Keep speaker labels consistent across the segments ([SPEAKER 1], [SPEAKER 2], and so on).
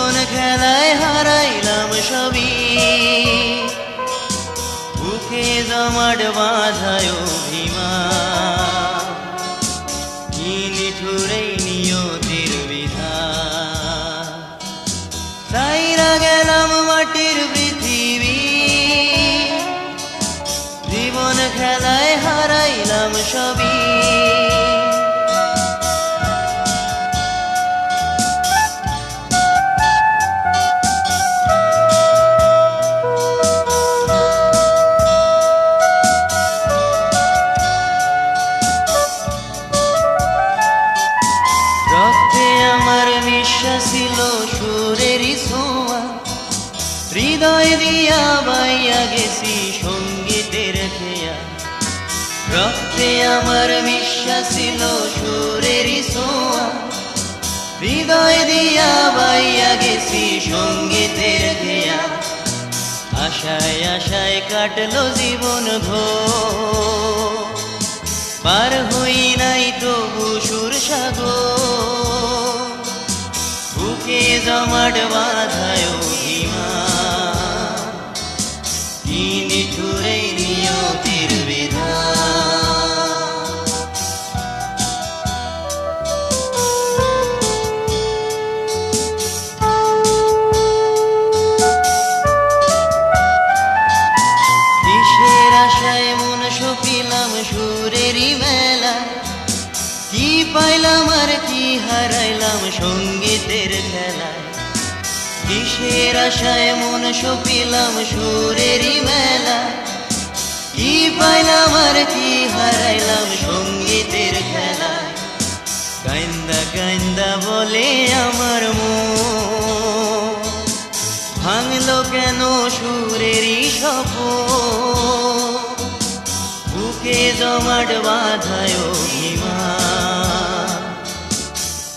[SPEAKER 1] জীবন খেলায় হারাইলাম সবই, বুকে জমাট বাঁধায় অভিমান, কি নিঠুরে নিয়তির বিধান। ছাইরা গেলাম মাটির পৃথিবী, জীবন খেলায় হারাইলাম সবই। রক্তে আমার নিঃশ্বাস ছিল সুরেরই ছোঁয়া, হৃদয় দিয়া বাইয়া গেছি সঙ্গীতের খেয়া। রক্তে আমার বিশ্বাস ছিল সুরেরই ছোঁয়া, হৃদয় দিয়া বাইয়া গেছি সঙ্গীতের খেয়া। আশায় আশায় কাটলো জীবন ঘোর, পার হই নাই তবু সুর সাগর, বুকে জমাট বাঁধায় অভিমান, কি নিঠুরে নিয়তির বিধান। কিসের আশায় মন সপিলাম সুরেরই মেলা, কি পাইলাম আর কি হারাইলাম সঙ্গীতের খেলায়। কিসের আশায় মন সপিলাম সুরেরই মেলা, কি পাইলাম আর কি হারাইলাম সঙ্গীতের খেলায়। কাইন্দা কাইন্দা বলে আমার মন, ভাঙলো কেন সুরেরই স্বপন, বুকে জমাট বাঁধায় অভিমান,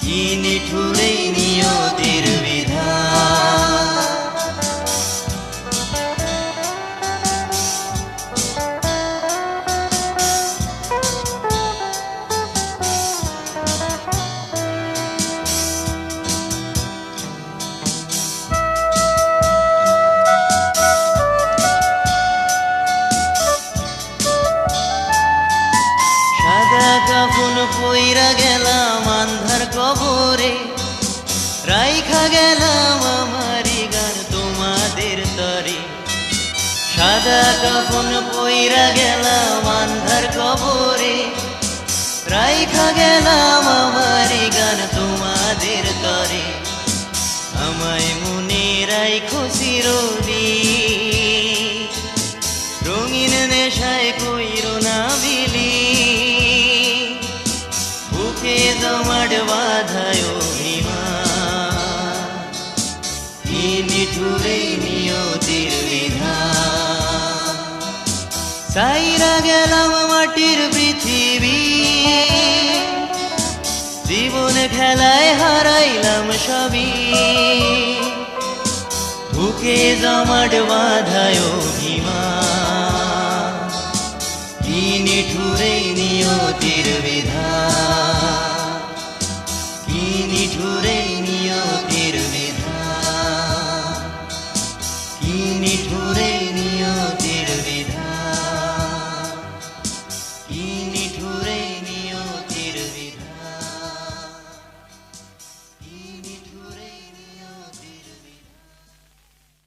[SPEAKER 1] কি নিঠুরে নিয়তির বিধান। সাদা কাফন পইরা গেলাম আন্ধার কবরে, রাইখা গেলাম আমারি গান তোমাদের তরে। সাদা কাফন পইরা গেলাম আন্ধার কবরে, রাইখা গেলাম আমারি গান তোমাদের তরে। আমায় মনে রাইখো চিরদিন, রঙিন নেশায় কইরো না বিলি, বুকে জমাট বাঁধায় অভিমান, কি নিঠুরে নিয়তির বিধান। ছাইরা গেলাম মাটির পৃথিবী, জীবন খেলায় হারাইলাম সবই, বুকে জমাট বাঁধায় অভিমান, কি নিঠুরে নিয়তির বিধান।